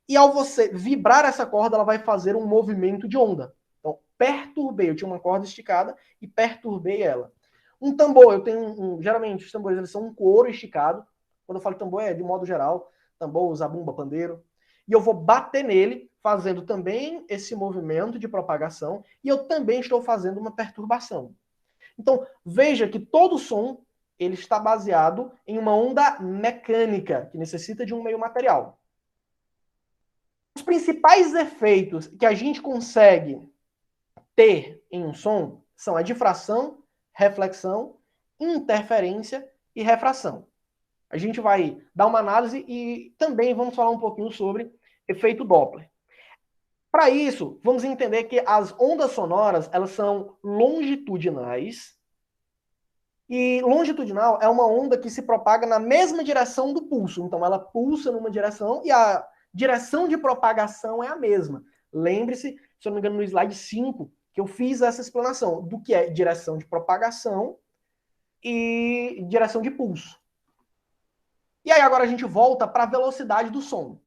e ao você vibrar essa corda, ela vai fazer um movimento de onda. Então, perturbei, eu tinha uma corda esticada e perturbei ela. Um tambor, eu tenho geralmente os tambores eles são um couro esticado. Quando eu falo tambor é de modo geral, tambor, zabumba, pandeiro. E eu vou bater nele, fazendo também esse movimento de propagação, e eu também estou fazendo uma perturbação. Então, veja que todo som ele está baseado em uma onda mecânica, que necessita de um meio material. Os principais efeitos que a gente consegue ter em um som são a difração, reflexão, interferência e refração. A gente vai dar uma análise e também vamos falar um pouquinho sobre efeito Doppler. Para isso, vamos entender que as ondas sonoras elas são longitudinais. E longitudinal é uma onda que se propaga na mesma direção do pulso. Então, ela pulsa numa direção e a direção de propagação é a mesma. Lembre-se, se eu não me engano, no slide 5, que eu fiz essa explanação do que é direção de propagação e direção de pulso. E aí agora a gente volta para a velocidade do som.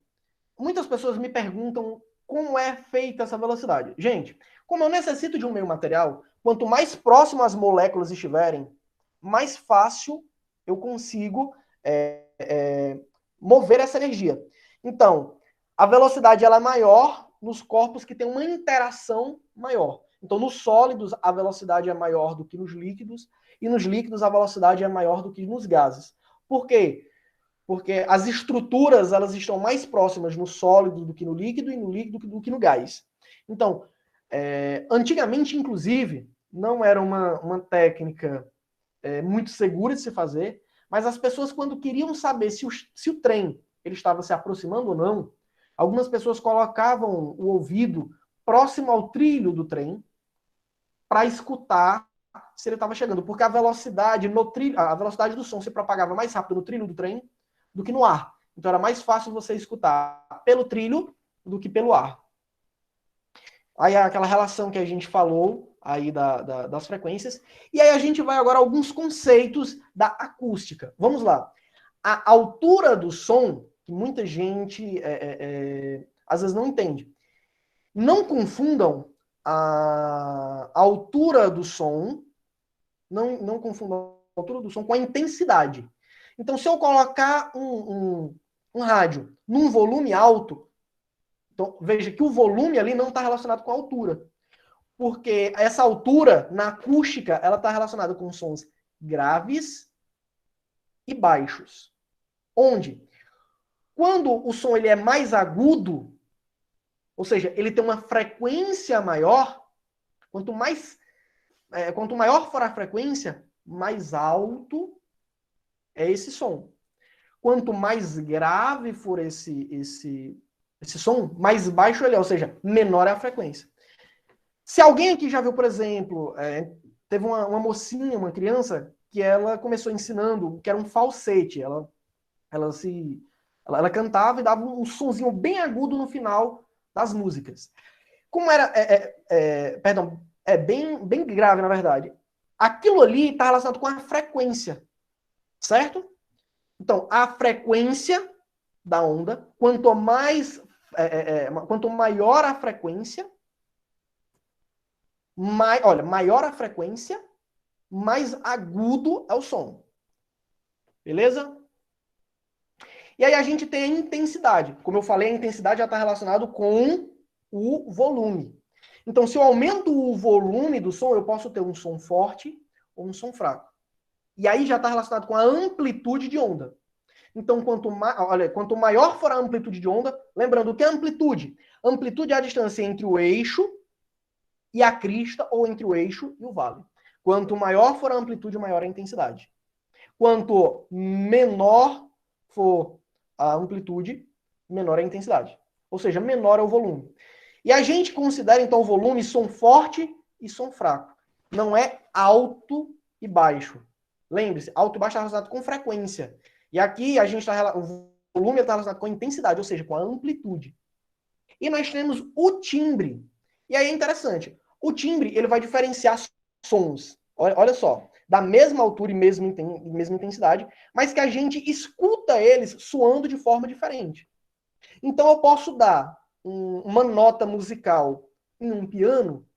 Muitas pessoas me perguntam como é feita essa velocidade. Gente, como eu necessito de um meio material, quanto mais próximo as moléculas estiverem, mais fácil eu consigo mover essa energia. Então, a velocidade ela é maior nos corpos que têm uma interação maior. Então, nos sólidos, a velocidade é maior do que nos líquidos, e nos líquidos a velocidade é maior do que nos gases. Por quê? Porque as estruturas elas estão mais próximas no sólido do que no líquido, e no líquido do que no gás. Então, antigamente, inclusive, não era uma técnica muito segura de se fazer, mas as pessoas, quando queriam saber se o trem ele estava se aproximando ou não, algumas pessoas colocavam o ouvido próximo ao trilho do trem para escutar se ele estava chegando, porque a velocidade no trilho, a velocidade do som se propagava mais rápido no trilho do trem do que no ar. Então era mais fácil você escutar pelo trilho do que pelo ar. Aí aquela relação que a gente falou aí das frequências. E aí a gente vai agora a alguns conceitos da acústica. Vamos lá. A altura do som, que muita gente às vezes não entende. Não confundam a altura do som, não confundam a altura do som com a intensidade. Então, se eu colocar um rádio num volume alto, então, veja que o volume ali não está relacionado com a altura. Porque essa altura, na acústica, ela está relacionada com sons graves e baixos. Onde? Quando o som ele é mais agudo, ou seja, ele tem uma frequência maior, quanto maior for a frequência, mais alto é esse som. Quanto mais grave for esse som, mais baixo ele é, ou seja, menor é a frequência. Se alguém aqui já viu, por exemplo, teve uma mocinha, uma criança, que ela começou ensinando, que era um falsete. Ela cantava e dava um sonzinho bem agudo no final das músicas. Como era, perdão, bem grave, na verdade. Aquilo ali está relacionado com a frequência, certo? Então, a frequência da onda, quanto maior a frequência, maior a frequência, mais agudo é o som. Beleza? E aí a gente tem a intensidade. Como eu falei, a intensidade já está relacionado com o volume. Então, se eu aumento o volume do som, eu posso ter um som forte ou um som fraco. E aí já está relacionado com a amplitude de onda. Então, quanto maior for a amplitude de onda, lembrando o que é amplitude? Amplitude é a distância entre o eixo e a crista, ou entre o eixo e o vale. Quanto maior for a amplitude, maior a intensidade. Quanto menor for a amplitude, menor a intensidade. Ou seja, menor é o volume. E a gente considera, então, o volume som forte e som fraco. Não é alto e baixo. Lembre-se, alto e baixo está relacionado com frequência. E aqui o volume está relacionado com a intensidade, ou seja, com a amplitude. E nós temos o timbre. E aí é interessante. O timbre ele vai diferenciar sons. Olha só. Da mesma altura e mesma intensidade, mas que a gente escuta eles soando de forma diferente. Então eu posso dar uma nota musical em um piano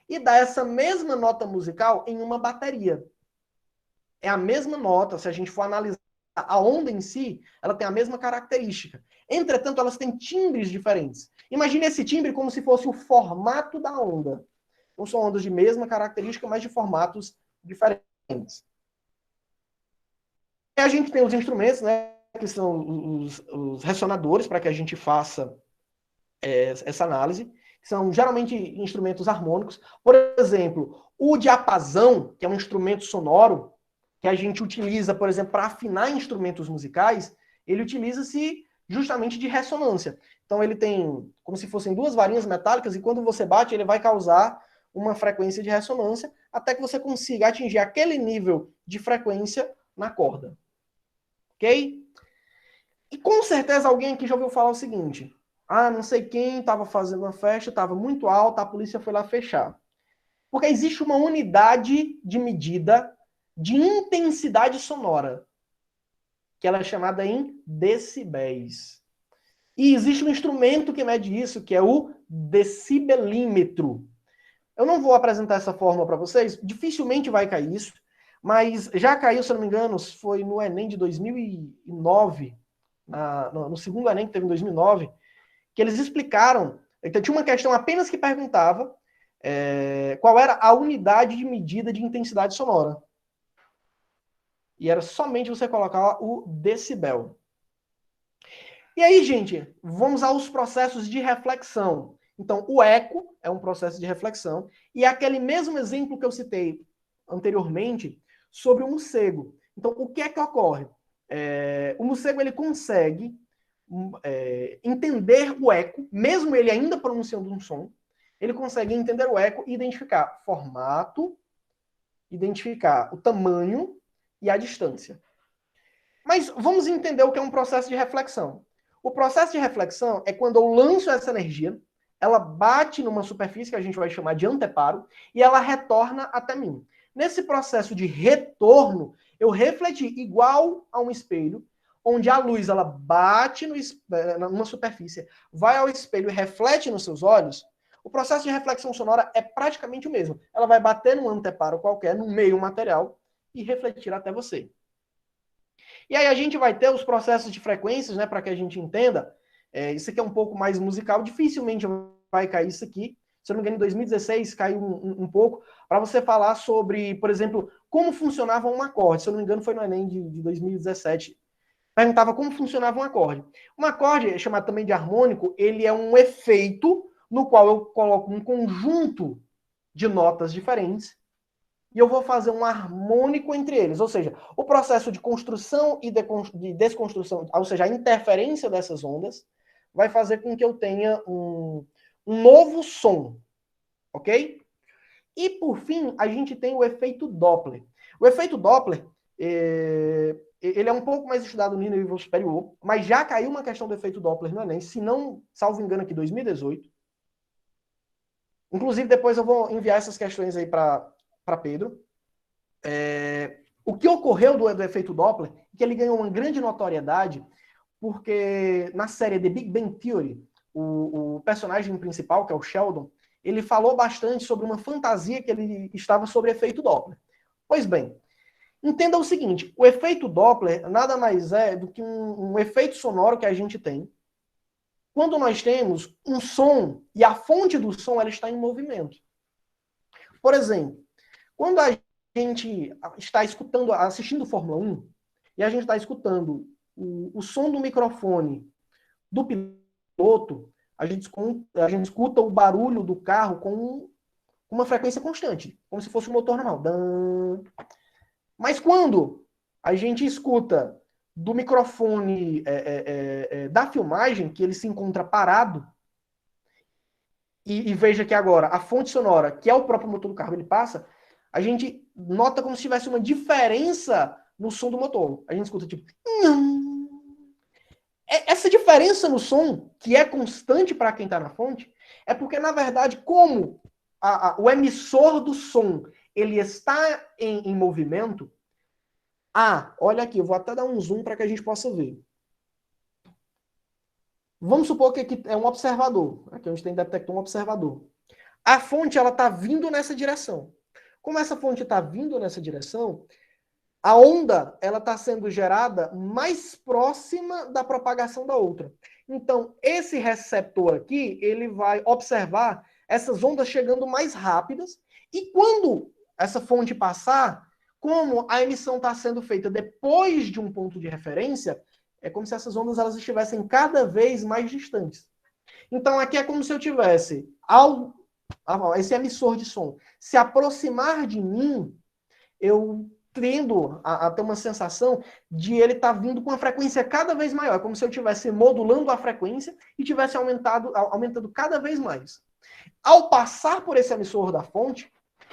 e dar essa mesma nota musical em uma bateria. É a mesma nota, se a gente for analisar a onda em si, ela tem a mesma característica. Entretanto, elas têm timbres diferentes. Imagine esse timbre como se fosse o formato da onda. Não são ondas de mesma característica, mas de formatos diferentes. E a gente tem os instrumentos, né, que são os ressonadores, para que a gente faça essa análise, que são geralmente instrumentos harmônicos. Por exemplo, o diapasão, que é um instrumento sonoro, que a gente utiliza, por exemplo, para afinar instrumentos musicais, ele utiliza-se justamente de ressonância. Então ele tem como se fossem duas varinhas metálicas, e quando você bate, ele vai causar uma frequência de ressonância, até que você consiga atingir aquele nível de frequência na corda. Ok? E com certeza alguém aqui já ouviu falar o seguinte: não sei quem estava fazendo uma festa, estava muito alta, a polícia foi lá fechar. Porque existe uma unidade de medida de intensidade sonora, que ela é chamada em decibéis. E existe um instrumento que mede isso, que é o decibelímetro. Eu não vou apresentar essa fórmula para vocês, dificilmente vai cair isso, mas já caiu, se eu não me engano, foi no Enem de 2009, no segundo Enem que teve em 2009, que eles explicaram, então tinha uma questão apenas que perguntava qual era a unidade de medida de intensidade sonora. E era somente você colocar o decibel. E aí, gente, vamos aos processos de reflexão. Então, o eco é um processo de reflexão, e é aquele mesmo exemplo que eu citei anteriormente sobre o morcego. Então, o que é que ocorre? O morcego ele consegue entender o eco, mesmo ele ainda pronunciando um som, ele consegue entender o eco e identificar formato, identificar o tamanho e a distância. Mas vamos entender o que é um processo de reflexão. O processo de reflexão é quando eu lanço essa energia, ela bate numa superfície que a gente vai chamar de anteparo e ela retorna até mim. Nesse processo de retorno, eu refleti igual a um espelho, onde a luz ela bate numa superfície, vai ao espelho e reflete nos seus olhos. O processo de reflexão sonora é praticamente o mesmo. Ela vai bater num anteparo qualquer, num meio material, e refletir até você. E aí a gente vai ter os processos de frequências, né, para que a gente entenda. Isso aqui é um pouco mais musical, dificilmente vai cair isso aqui. Se eu não me engano, em 2016 caiu um pouco, para você falar sobre, por exemplo, como funcionava um acorde. Se eu não me engano, foi no Enem de 2017. Perguntava como funcionava um acorde. Um acorde, chamado também de harmônico, ele é um efeito no qual eu coloco um conjunto de notas diferentes e eu vou fazer um harmônico entre eles. Ou seja, o processo de construção e de desconstrução, ou seja, a interferência dessas ondas, vai fazer com que eu tenha um novo som. Ok? E, por fim, a gente tem o efeito Doppler. O efeito Doppler, ele é um pouco mais estudado no nível superior, mas já caiu uma questão do efeito Doppler no Enem, se não, salvo engano aqui, 2018. Inclusive, depois eu vou enviar essas questões aí para Pedro. O que ocorreu do efeito Doppler é que ele ganhou uma grande notoriedade porque na série The Big Bang Theory, o personagem principal, que é o Sheldon, ele falou bastante sobre uma fantasia que ele estava sobre efeito Doppler. Pois bem, entenda o seguinte, o efeito Doppler nada mais é do que um efeito sonoro que a gente tem quando nós temos um som e a fonte do som ela está em movimento. Por exemplo, quando a gente está assistindo Fórmula 1 e a gente está escutando o som do microfone do piloto, a gente escuta o barulho do carro com uma frequência constante, como se fosse um motor normal. Mas quando a gente escuta do microfone da filmagem, que ele se encontra parado, e veja que agora a fonte sonora, que é o próprio motor do carro, ele passa, a gente nota como se tivesse uma diferença no som do motor. A gente escuta tipo... Essa diferença no som, que é constante para quem está na fonte, é porque, na verdade, como o emissor do som ele está em movimento... olha aqui, eu vou até dar um zoom para que a gente possa ver. Vamos supor que aqui é um observador. Aqui a gente tem detector um observador. A fonte ela está vindo nessa direção. Como essa fonte está vindo nessa direção, a onda ela está sendo gerada mais próxima da propagação da outra. Então, esse receptor aqui, ele vai observar essas ondas chegando mais rápidas, e quando essa fonte passar, como a emissão está sendo feita depois de um ponto de referência, é como se essas ondas elas estivessem cada vez mais distantes. Então, aqui é como se eu tivesse esse emissor de som se aproximar de mim, eu tendo a ter uma sensação de ele estar vindo com uma frequência cada vez maior. É como se eu estivesse modulando a frequência e tivesse aumentando cada vez mais. Ao passar por esse emissor da fonte,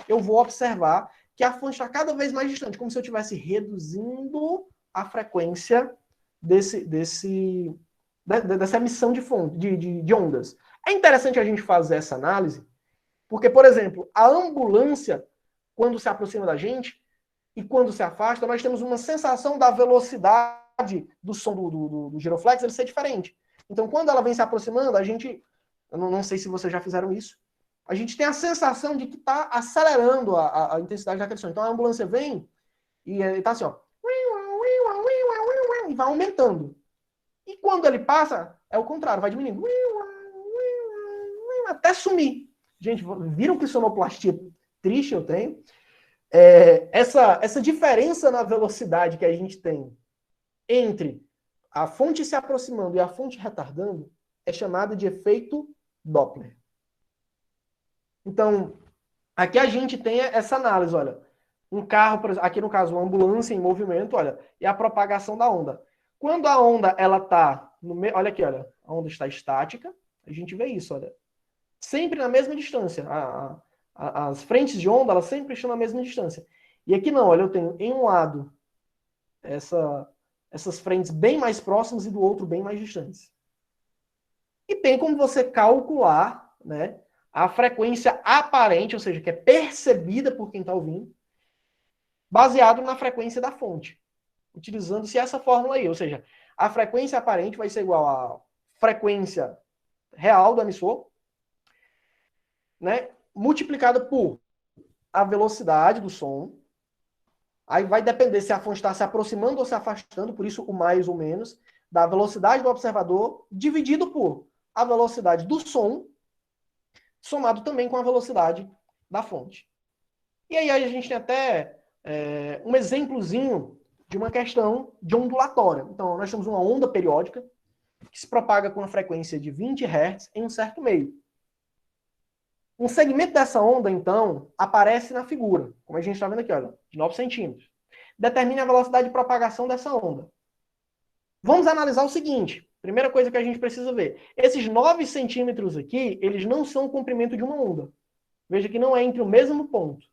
eu vou observar que a fonte está cada vez mais distante, como se eu estivesse reduzindo a frequência dessa emissão de ondas. É interessante a gente fazer essa análise, porque, por exemplo, a ambulância, quando se aproxima da gente e quando se afasta, nós temos uma sensação da velocidade do som do giroflex ele ser diferente. Então, quando ela vem se aproximando, a gente, eu não sei se vocês já fizeram isso, a gente tem a sensação de que está acelerando a intensidade daquele som. Então, a ambulância vem e está assim, ó, e vai aumentando. E quando ele passa, é o contrário, vai diminuindo. Até sumir. Gente, viram que sonoplastia triste eu tenho? Essa diferença na velocidade que a gente tem entre a fonte se aproximando e a fonte retardando é chamada de efeito Doppler. Então, aqui a gente tem essa análise, olha. Um carro, por exemplo, aqui no caso, uma ambulância em movimento, olha, e a propagação da onda. Quando a onda, ela está olha aqui, olha, a onda está estática, a gente vê isso, olha. Sempre na mesma distância. As frentes de onda, elas sempre estão na mesma distância. E aqui não, olha, eu tenho em um lado essas frentes bem mais próximas e do outro bem mais distantes. E tem como você calcular, né, a frequência aparente, ou seja, que é percebida por quem está ouvindo, baseado na frequência da fonte. Utilizando-se essa fórmula aí, ou seja, a frequência aparente vai ser igual à frequência real do emissor, né, multiplicada por a velocidade do som. Aí vai depender se a fonte está se aproximando ou se afastando, por isso o mais ou menos, da velocidade do observador, dividido por a velocidade do som, somado também com a velocidade da fonte. E aí a gente tem até um exemplozinho de uma questão de ondulatória. Então, nós temos uma onda periódica que se propaga com uma frequência de 20 Hz em um certo meio. Um segmento dessa onda, então, aparece na figura, como a gente está vendo aqui, olha, de 9 centímetros. Determine a velocidade de propagação dessa onda. Vamos analisar o seguinte. Primeira coisa que a gente precisa ver. Esses 9 centímetros aqui, eles não são o comprimento de uma onda. Veja que não é entre o mesmo ponto.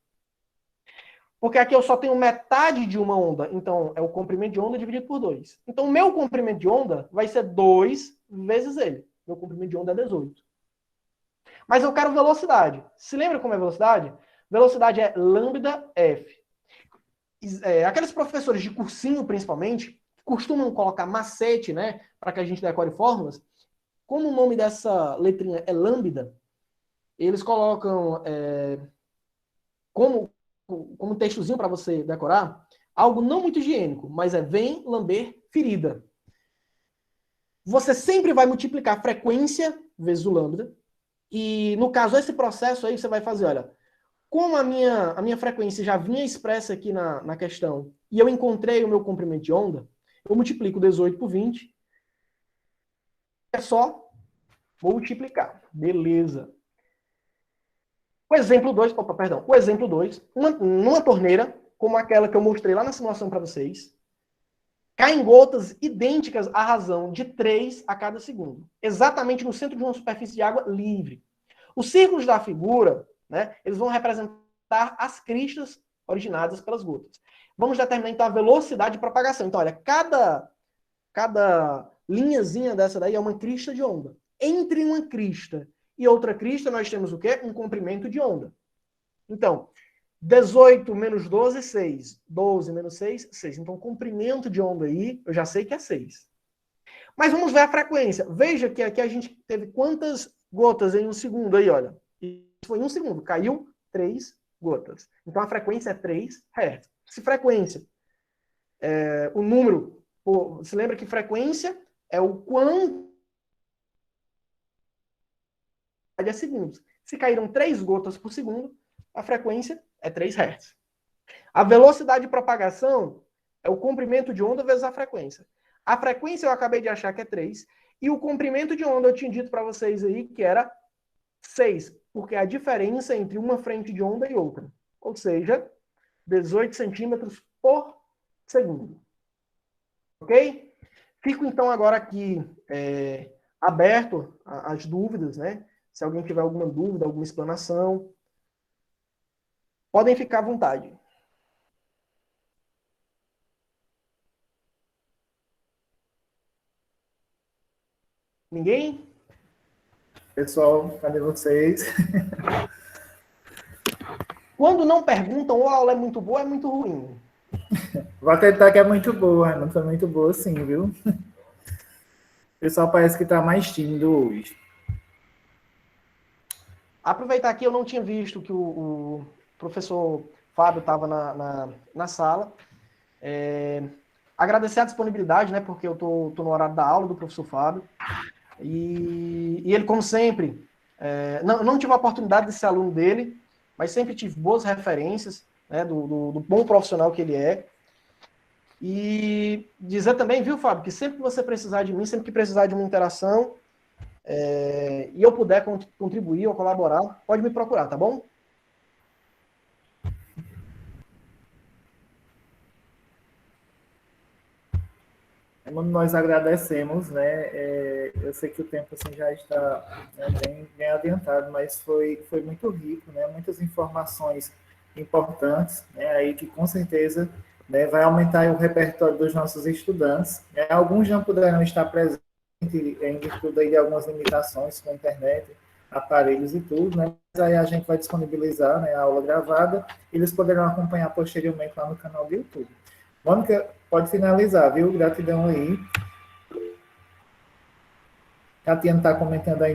Porque aqui eu só tenho metade de uma onda, então é o comprimento de onda dividido por 2. Então o meu comprimento de onda vai ser 2 vezes ele. Meu comprimento de onda é 18. Mas eu quero velocidade. Se lembra como é velocidade? Velocidade é lambda f. Aqueles professores de cursinho, principalmente, costumam colocar macete, né, para que a gente decore fórmulas. Como o nome dessa letrinha é lambda, eles colocam como textozinho para você decorar, algo não muito higiênico, mas vem lamber ferida. Você sempre vai multiplicar a frequência vezes o lambda, e no caso, esse processo aí você vai fazer, olha, como a minha frequência já vinha expressa aqui na questão, e eu encontrei o meu comprimento de onda, eu multiplico 18 por 20, é só multiplicar. Beleza. O exemplo 2, numa torneira, como aquela que eu mostrei lá na simulação para vocês, caem gotas idênticas à razão de 3 a cada segundo, exatamente no centro de uma superfície de água livre. Os círculos da figura, né, eles vão representar as cristas originadas pelas gotas. Vamos determinar, então, a velocidade de propagação. Então, olha, cada linhazinha dessa daí é uma crista de onda. Entre uma crista e outra crista, nós temos o quê? Um comprimento de onda. Então, 18 menos 12, 6. 12 menos 6, 6. Então, o comprimento de onda aí, eu já sei que é 6. Mas vamos ver a frequência. Veja que aqui a gente teve quantas gotas em um segundo aí, olha. Isso foi em um segundo. Caiu 3 gotas. Então, a frequência é 3 Hz. Se frequência o número... Você lembra que frequência é o quanto é segundos. Se caíram 3 gotas por segundo, a frequência é 3 Hz. A velocidade de propagação é o comprimento de onda vezes a frequência. A frequência eu acabei de achar que é 3, e o comprimento de onda eu tinha dito para vocês aí que era 6, porque é a diferença entre uma frente de onda e outra. Ou seja, 18 centímetros por segundo. Ok? Fico então agora aqui aberto às dúvidas, né? Se alguém tiver alguma dúvida, alguma explanação, podem ficar à vontade. Ninguém? Pessoal, cadê vocês? Quando não perguntam, ou a aula é muito boa ou é muito ruim. Vou acreditar que é muito boa, não foi muito boa sim, viu? O pessoal parece que está mais tímido hoje. Aproveitar que eu não tinha visto que o professor Fábio estava na sala. Agradecer a disponibilidade, né? Porque eu tô no horário da aula do professor Fábio. E ele, como sempre, não tive a oportunidade de ser aluno dele, mas sempre tive boas referências, né, do bom profissional que ele é. E dizer também, viu, Fábio, que sempre que você precisar de mim, sempre que precisar de uma interação, e eu puder contribuir ou colaborar, pode me procurar, tá bom? Nós agradecemos, né? Eu sei que o tempo assim, já está, né, bem adiantado, mas foi muito rico, né? Muitas informações importantes, né? Aí que com certeza, né, vai aumentar o repertório dos nossos estudantes. Alguns já puderam estar presentes em virtude de algumas limitações com a internet, aparelhos e tudo, né? Mas aí a gente vai disponibilizar, né, a aula gravada, e eles poderão acompanhar posteriormente lá no canal do YouTube. Mônica, pode finalizar, viu? Gratidão aí. Tatiana está comentando aí no